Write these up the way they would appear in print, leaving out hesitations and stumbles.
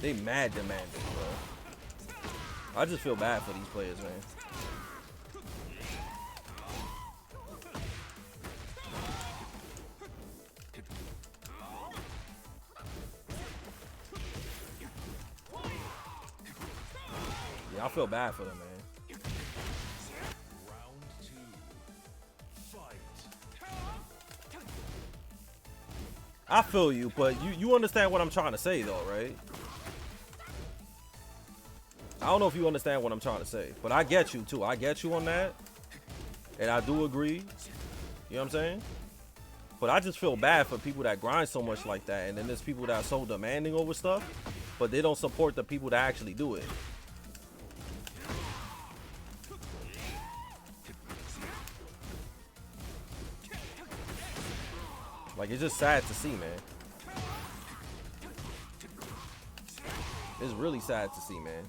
They mad demanding, bro. I just feel bad for these players, man. Yeah, I feel bad for them, man. I feel you, but you understand what I'm trying to say, though, right? I don't know if you understand what I'm trying to say, but I get you, too. I get you on that, and I do agree. You know what I'm saying? But I just feel bad for people that grind so much like that, and then there's people that are so demanding over stuff, but they don't support the people that actually do it. Like, it's just sad to see, man. It's really sad to see, man.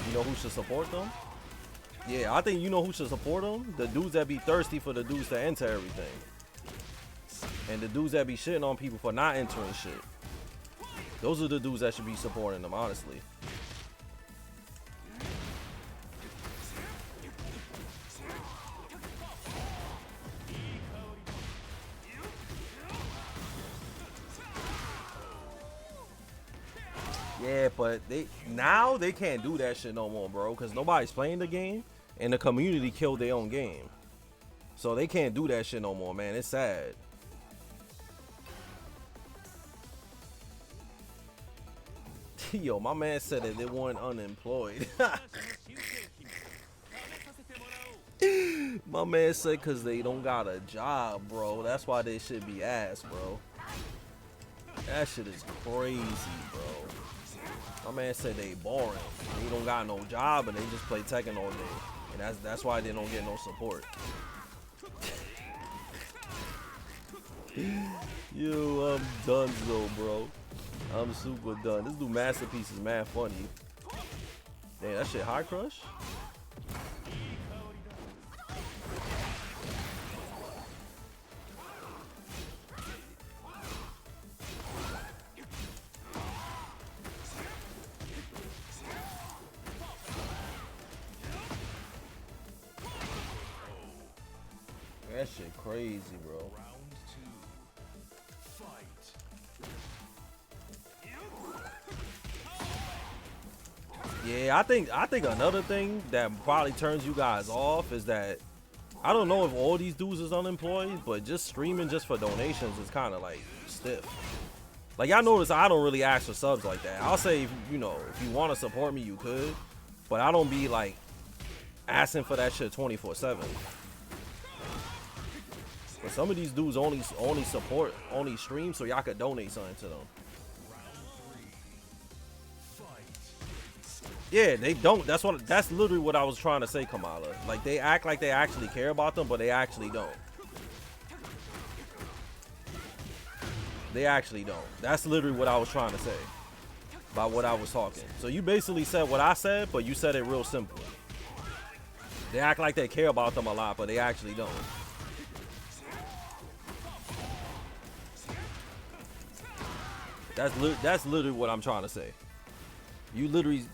You know who should support them? Yeah, I think you know who should support them? The dudes that be thirsty for the dudes to enter everything. And the dudes that be shitting on people for not entering shit. Those are the dudes that should be supporting them, honestly. Yeah, but now they can't do that shit no more, bro, because nobody's playing the game, and the community killed their own game. So they can't do that shit no more, man. It's sad. Yo, my man said that they weren't unemployed. My man said because they don't got a job, bro. That's why they should be ass, bro. That shit is crazy, bro. My man said they boring. They don't got no job and they just play Tekken all day. And that's why they don't get no support. Yo, I'm done though, bro. I'm super done. This dude Masterpiece is mad funny. Damn, that shit high crush? That shit crazy, bro. Yeah, I think another thing that probably turns you guys off is that I don't know if all these dudes is unemployed, but just streaming just for donations is kind of like stiff. Like y'all notice I don't really ask for subs like that. I'll say if you want to support me, you could, but I don't be like asking for that shit 24/7. But some of these dudes only stream so y'all could donate something to them. Yeah, they don't. That's literally what I was trying to say, Kamala. Like they act like they actually care about them, but they actually don't. They actually don't. That's literally what I was trying to say by what I was talking. So you basically said what I said, but you said it real simple. They act like they care about them a lot, but they actually don't. That's literally what I'm trying to say. You literally,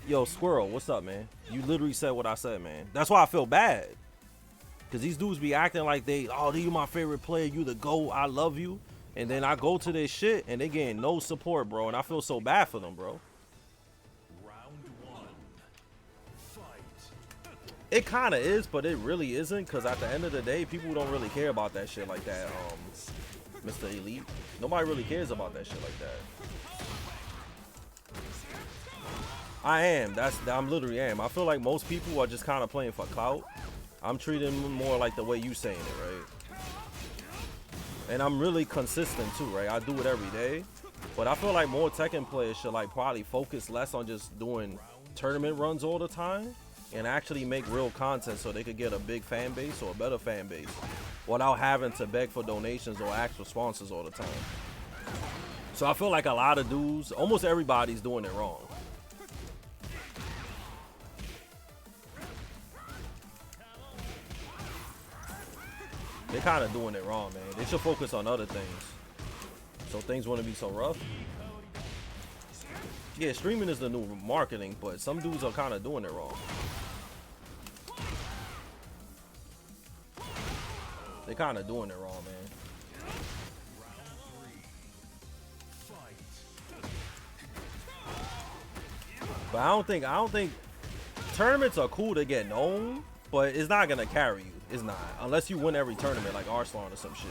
yo, Squirrel, what's up, man? You literally said what I said, man. That's why I feel bad. Because these dudes be acting like you my favorite player, you the GOAT, I love you. And then I go to this shit and they getting no support, bro. And I feel so bad for them, bro. It kind of is, but it really isn't. Because at the end of the day, people don't really care about that shit like that, Mr. Elite. Nobody really cares about that shit like that. I'm literally am. I feel like most people are just kind of playing for clout. I'm treating them more like the way you saying it, right? And I'm really consistent too, right? I do it every day. But I feel like more Tekken players should like probably focus less on just doing tournament runs all the time and actually make real content so they could get a big fan base or a better fan base without having to beg for donations or ask for sponsors all the time. So I feel like a lot of dudes, almost everybody's doing it wrong. kind of doing it wrong, man. They should focus on other things, so things wouldn't be so rough. Yeah, streaming is the new marketing, but some dudes are kind of doing it wrong. They kind of doing it wrong, man. But I don't think tournaments are cool to get known, but it's not gonna carry you. It's not, unless you win every tournament like Arslan or some shit.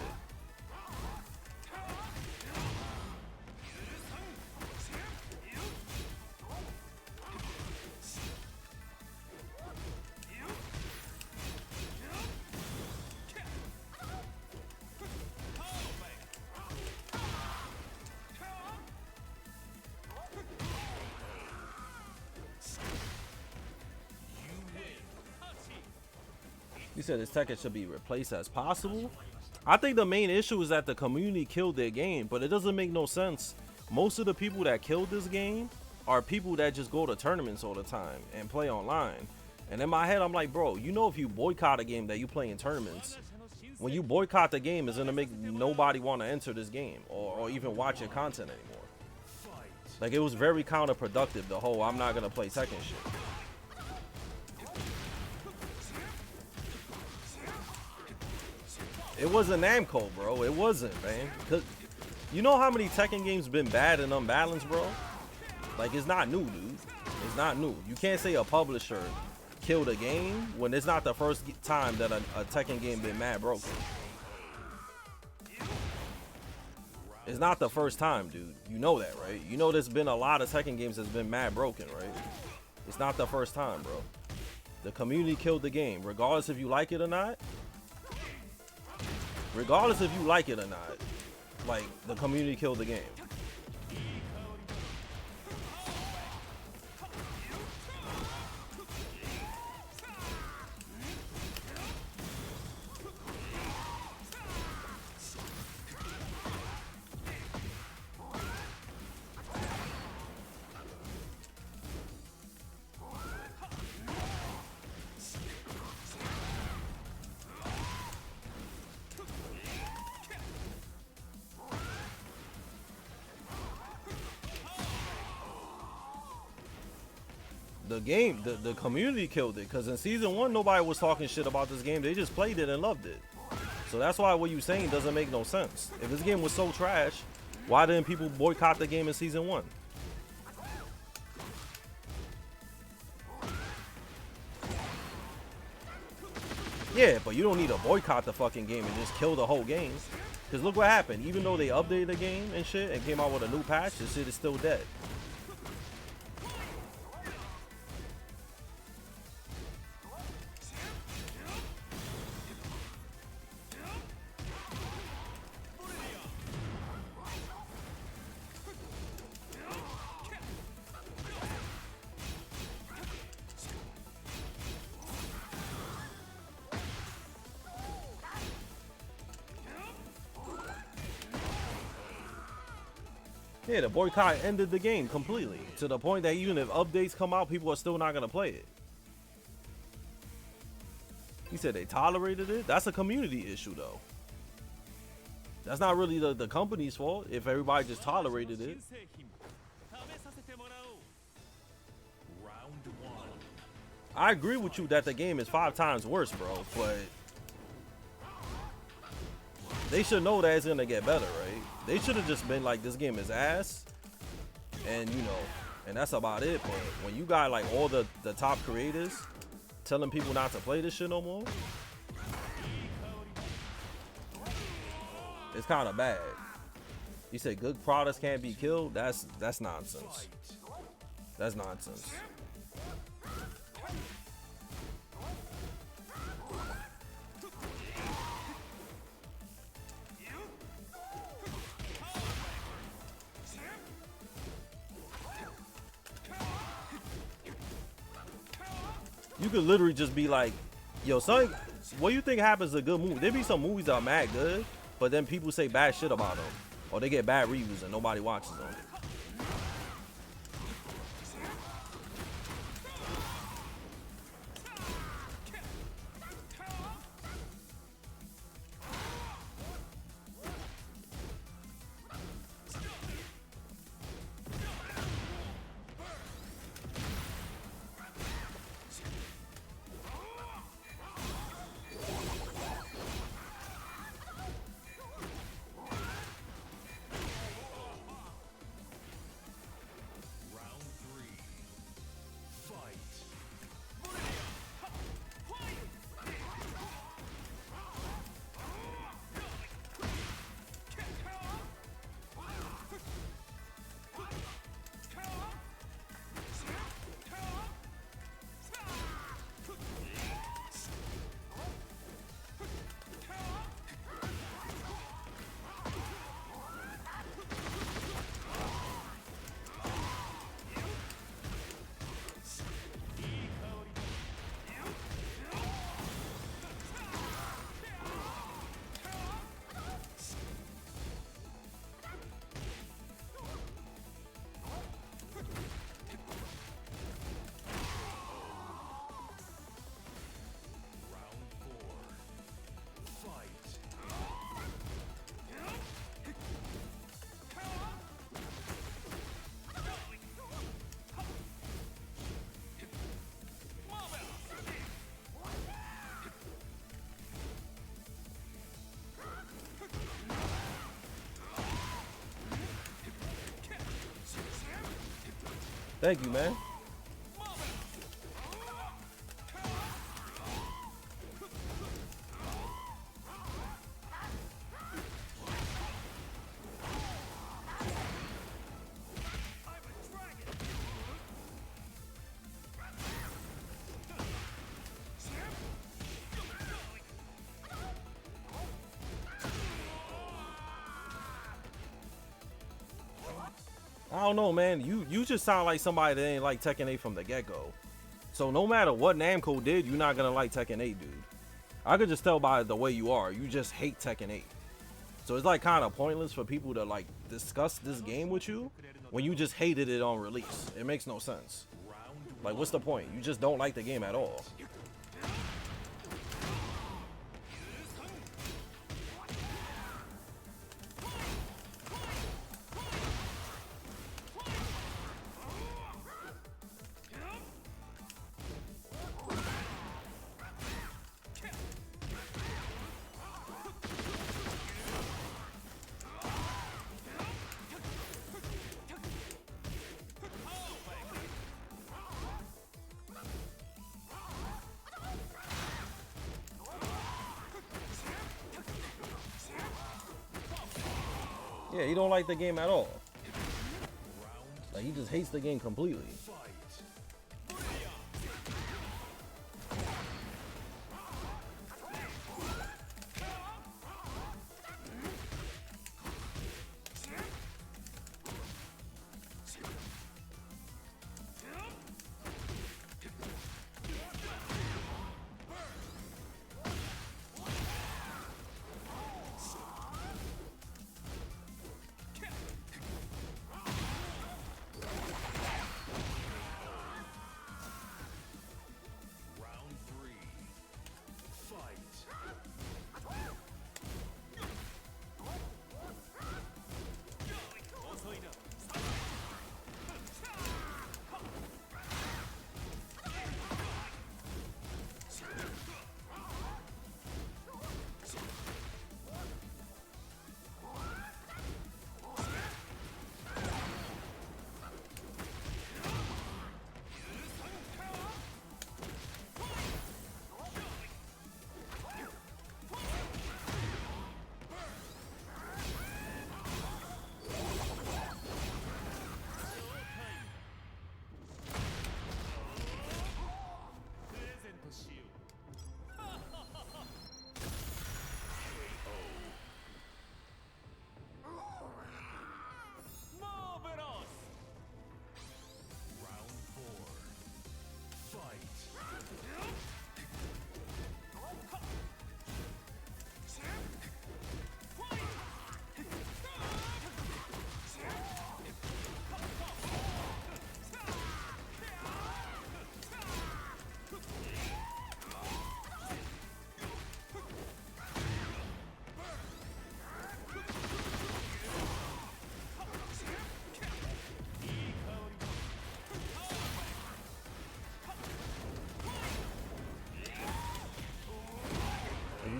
You said this Tekken should be replaced as possible. I think the main issue is that the community killed their game, but it doesn't make no sense. Most of the people that killed this game are people that just go to tournaments all the time and play online. And in my head, I'm like, bro, you know, if you boycott a game that you play in tournaments, when you boycott the game, it's gonna make nobody want to enter this game or even watch your content anymore. Like, it was very counterproductive, the whole I'm not gonna play Tekken shit. It wasn't Namco, bro. It wasn't, man. Cause you know how many Tekken games been bad and unbalanced, bro? Like, it's not new, dude. It's not new. You can't say a publisher killed a game when it's not the first time that a Tekken game been mad broken. It's not the first time, dude. You know that, right? You know there's been a lot of Tekken games that's been mad broken, right? It's not the first time, bro. The community killed the game, regardless if you like it or not. Regardless if you like it or not, like, the community killed the game. The game, the community killed it, because in season 1 nobody was talking shit about this game. They just played it and loved it. So that's why what you saying doesn't make no sense. If this game was so trash, why didn't people boycott the game in season 1? Yeah, but you don't need to boycott the fucking game and just kill the whole game. Because look what happened. Even though they updated the game and shit and came out with a new patch, this shit is still dead. Yeah, the boycott ended the game completely, to the point that even if updates come out, people are still not gonna play it. He said they tolerated it. That's a community issue, though. That's not really the company's fault if everybody just tolerated it. I agree with you that the game is 5 times worse, bro, but they should know that it's gonna get better, right? They should have just been like, this game is ass, and you know, and that's about it. But when you got like all the top creators telling people not to play this shit no more, it's kind of bad. You say good products can't be killed? That's nonsense. That's nonsense. You could literally just be like, yo, son, what do you think happens to a good movie? There be some movies that are mad good, but then people say bad shit about them, or they get bad reviews and nobody watches them. Thank you, man. I don't know, man. You just sound like somebody that ain't like Tekken 8 from the get-go. So no matter what Namco did, you're not gonna like Tekken 8, dude. I could just tell by the way you are. You just hate Tekken 8. So it's like kind of pointless for people to like discuss this game with you when you just hated it on release. It makes no sense. Like, what's the point? You just don't like the game at all. Yeah, he don't like the game at all. Like, he just hates the game completely.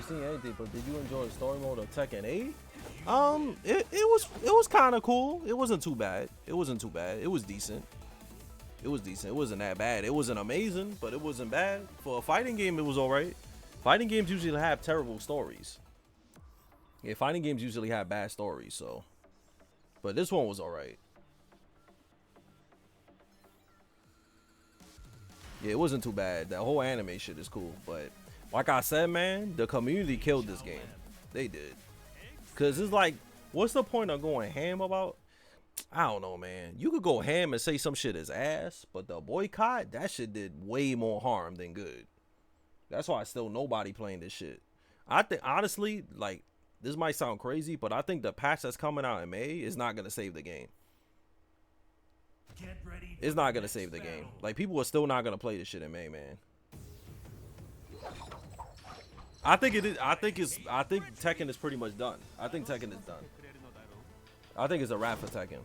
Seen anything, but did you enjoy the story mode of Tekken 8? It was kind of cool. It wasn't too bad. It wasn't too bad. It was decent. It was decent. It wasn't that bad. It wasn't amazing, but it wasn't bad. For a fighting game, it was alright. Fighting games usually have terrible stories. Yeah, fighting games usually have bad stories, so. But this one was alright. Yeah, it wasn't too bad. That whole anime shit is cool, but like I said, man, the community killed this game. They did. Cause it's like, what's the point of going ham about? I don't know, man. You could go ham and say some shit is ass, but the boycott, that shit did way more harm than good. That's why still nobody playing this shit. I think, honestly, like, this might sound crazy, but I think the patch that's coming out in May is not gonna save the game. It's not gonna save the game. Like, people are still not gonna play this shit in May, man. I think it is. I think Tekken is pretty much done. I think Tekken is done. I think it's a wrap for Tekken.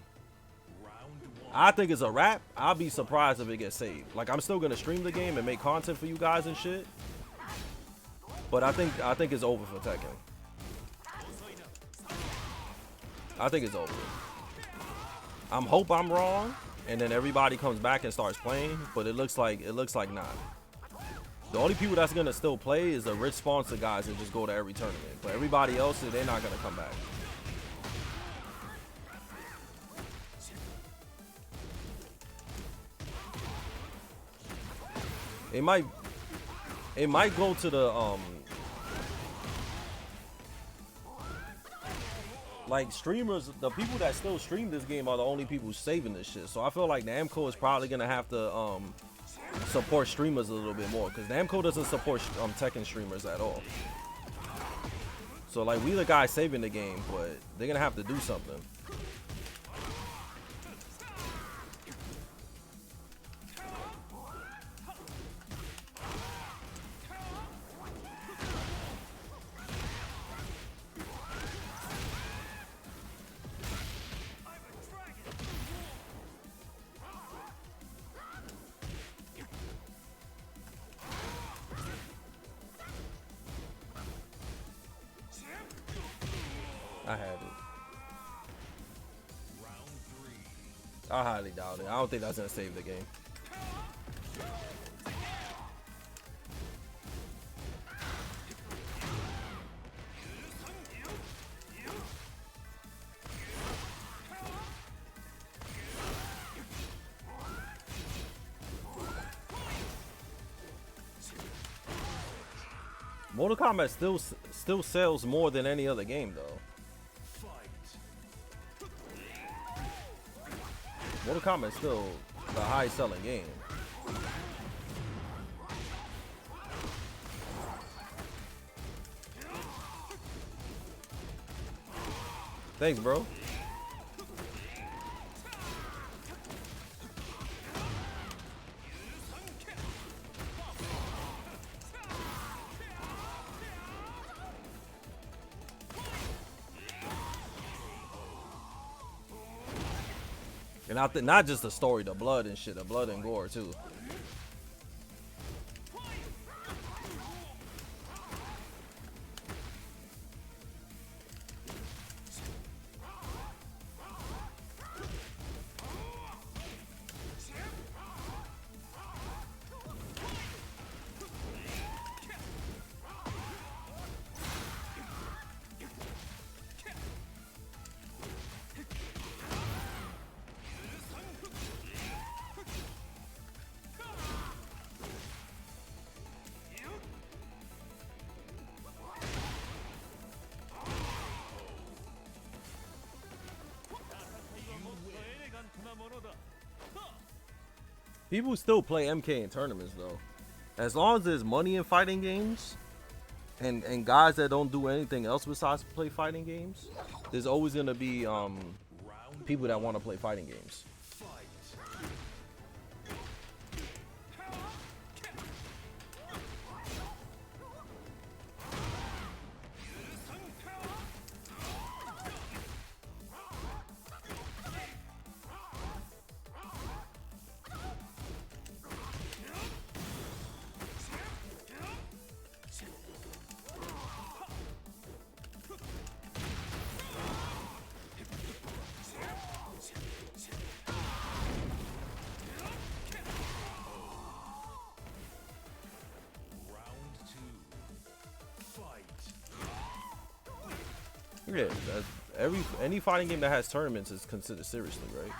I think it's a wrap. I'll be surprised if it gets saved. Like, I'm still gonna stream the game and make content for you guys and shit. But I think it's over for Tekken. I think it's over. Hope I'm wrong, and then everybody comes back and starts playing. But it looks like not. The only people that's gonna still play is the rich sponsor guys that just go to every tournament. But everybody else, they're not gonna come back. It might go to the like streamers. The people that still stream this game are the only people saving this shit. So I feel like Namco is probably gonna have to support streamers a little bit more, because Namco doesn't support Tekken streamers at all. So like, we the guys saving the game, but they're gonna have to do something. I had it. I highly doubt it. I don't think that's gonna save the game. Mortal Kombat still sells more than any other game though. Mortal Kombat is still the highest selling game. Thanks, bro. And not just the story, the blood and shit, the blood and gore too. People still play MK in tournaments though. As long as there's money in fighting games, and guys that don't do anything else besides play fighting games, there's always gonna be people that want to play fighting games. Yeah, any fighting game that has tournaments is considered seriously, right?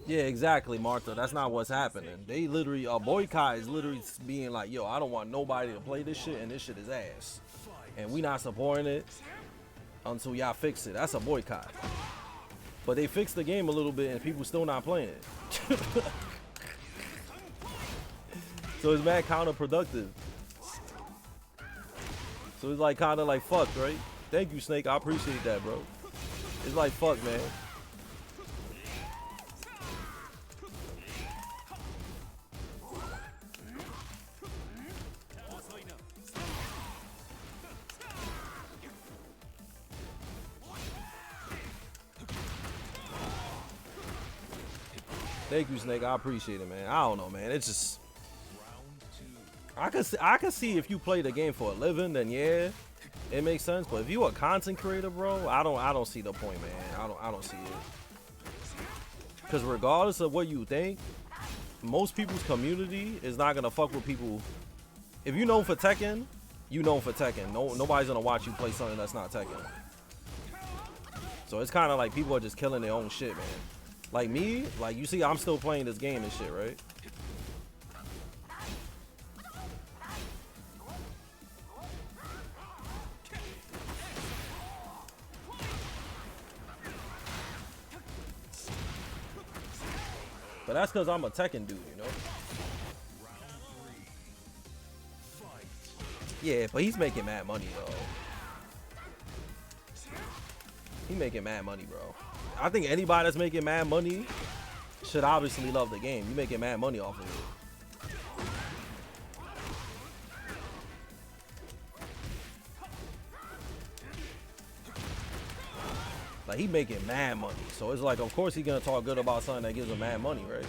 Yeah, exactly, Martha. That's not what's happening. They literally, a boycott is literally being like, yo, I don't want nobody to play this shit, and this shit is ass. And we not supporting it until y'all fix it. That's a boycott. But they fixed the game a little bit, and people still not playing it. So it's mad counterproductive. So it's like kind of like fuck, right? Thank you, Snake. I appreciate that, bro. It's like fuck, man. Thank you, Snake. I appreciate it, man. I don't know, man. It's just I can see if you play the game for a living, then yeah, it makes sense. But if you a content creator, bro, I don't see the point, man. I don't see it. Because regardless of what you think, most people's community is not gonna fuck with people. If you known for Tekken, you known for Tekken. Nobody's gonna watch you play something that's not Tekken. So it's kind of like people are just killing their own shit, man. Like me, like you see, I'm still playing this game and shit, right? But that's because I'm a Tekken dude, you know? Yeah, but he's making mad money, though. He making mad money, bro. I think anybody that's making mad money should obviously love the game. You making mad money off of it. Like, he making mad money. So it's like, of course he gonna talk good about something that gives him mad money, right?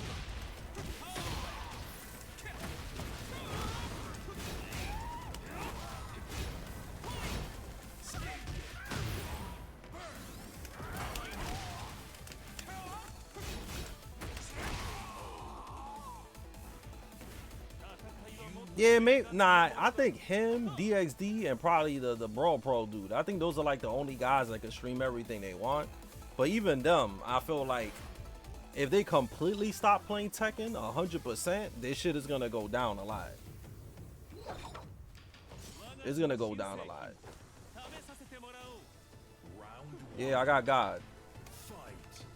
Yeah, maybe nah. I think him, DXD, and probably the Brawl Pro dude. I think those are like the only guys that can stream everything they want. But even them, I feel like if they completely stop playing Tekken 100%, this shit is gonna go down a lot. It's gonna go down a lot. Yeah, I got God.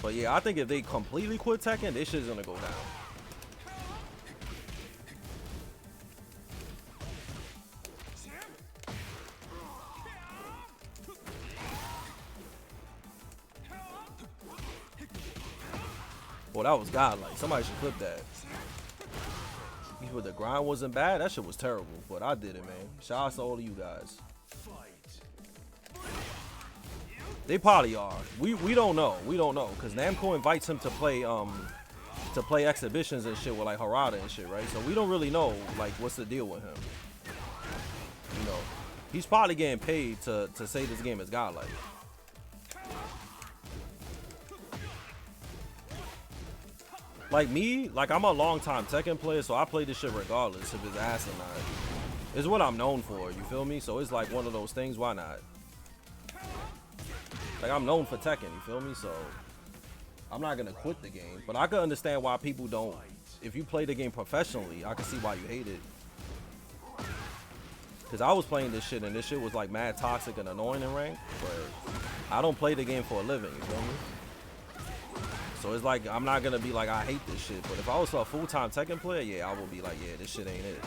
But yeah, I think if they completely quit Tekken, this shit is gonna go down. Well, that was godlike. Somebody should clip that. But the grind wasn't bad. That shit was terrible. But I did it, man. Shout out to all of you guys. They probably are. We don't know. We don't know. Because Namco invites him to play exhibitions and shit with like Harada and shit, right? So we don't really know like what's the deal with him. You know. He's probably getting paid to say this game is godlike. Like me, like I'm a long time Tekken player, so I play this shit regardless if it's ass or not. It's what I'm known for, you feel me? So it's like one of those things, why not? Like I'm known for Tekken, you feel me? So I'm not gonna quit the game. But I can understand why people don't. If you play the game professionally, I can see why you hate it. Cause I was playing this shit and this shit was like mad toxic and annoying in rank. But I don't play the game for a living, you feel me? So it's like, I'm not gonna be like, I hate this shit. But if I was a full-time Tekken player, yeah, I would be like, yeah, this shit ain't it.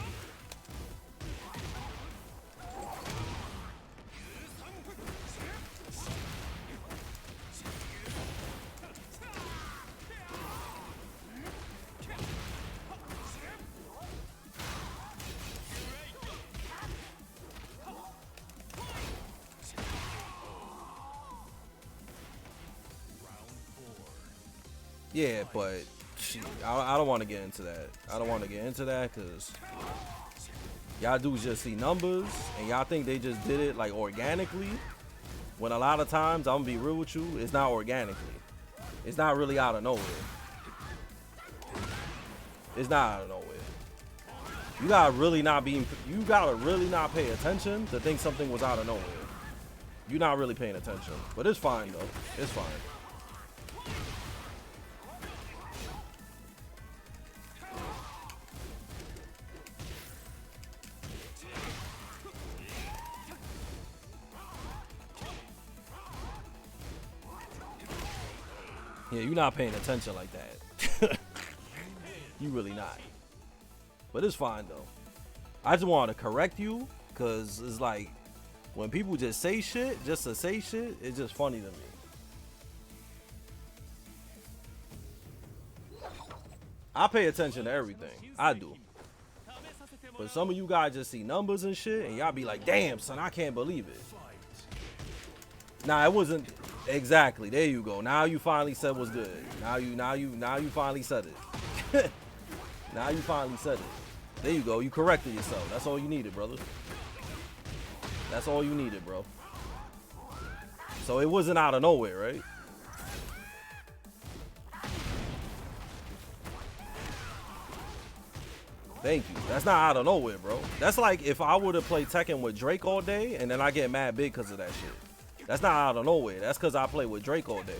Yeah, but I don't want to get into that. I don't want to get into that because y'all dudes just see numbers and y'all think they just did it like organically. When a lot of times, I'm gonna be real with you, it's not organically. It's not really out of nowhere. It's not out of nowhere. You gotta really not pay attention to think something was out of nowhere. You're not really paying attention, but it's fine though. It's fine. Yeah, you're not paying attention like that. You really not. But it's fine though. I just wanted to correct you, cause it's like when people just say shit just to say shit, it's just funny to me. I pay attention to everything. I do. But some of you guys just see numbers and shit, and y'all be like, "Damn, son, I can't believe it." Nah, it wasn't exactly. There you go. Now you finally said what's good. Now you finally said it. Now you finally said it. There you go. You corrected yourself. That's all you needed, brother. That's all you needed, bro. So it wasn't out of nowhere, right? Thank you. That's not out of nowhere, bro. That's like if I were to play Tekken with Drake all day and then I get mad big because of that shit. That's not out of nowhere. That's because I play with Drake all day.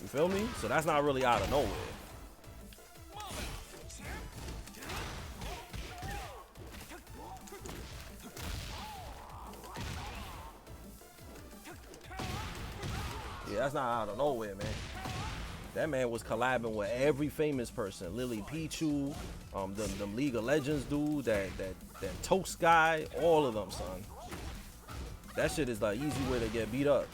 You feel me? So that's not really out of nowhere. Yeah, that's not out of nowhere, man. That man was collabing with every famous person. Lily Pichu, them League of Legends dude, that Toast guy, all of them, son. That shit is like easy way to get beat up.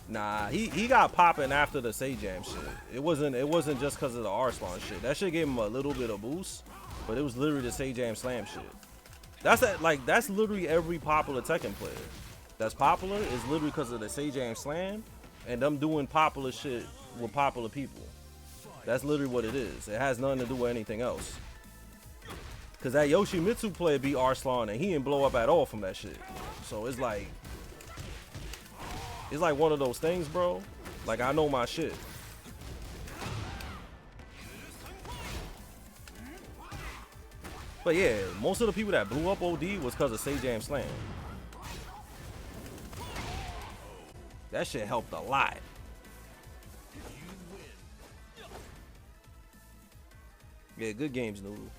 Nah, he got popping after the Sajam shit. It wasn't just because of the Arslan shit. That shit gave him a little bit of boost, but it was literally the Sajam slam shit. That's literally every popular Tekken player that's popular is literally because of the Sajam slam and them doing popular shit with popular people. That's literally what it is. It has nothing to do with anything else. Cause that Yoshimitsu player beat Arslan and he didn't blow up at all from that shit. So it's like one of those things, bro. Like I know my shit. But yeah, most of the people that blew up OD was because of Sajam Slam. That shit helped a lot. Yeah, good games, Noodle.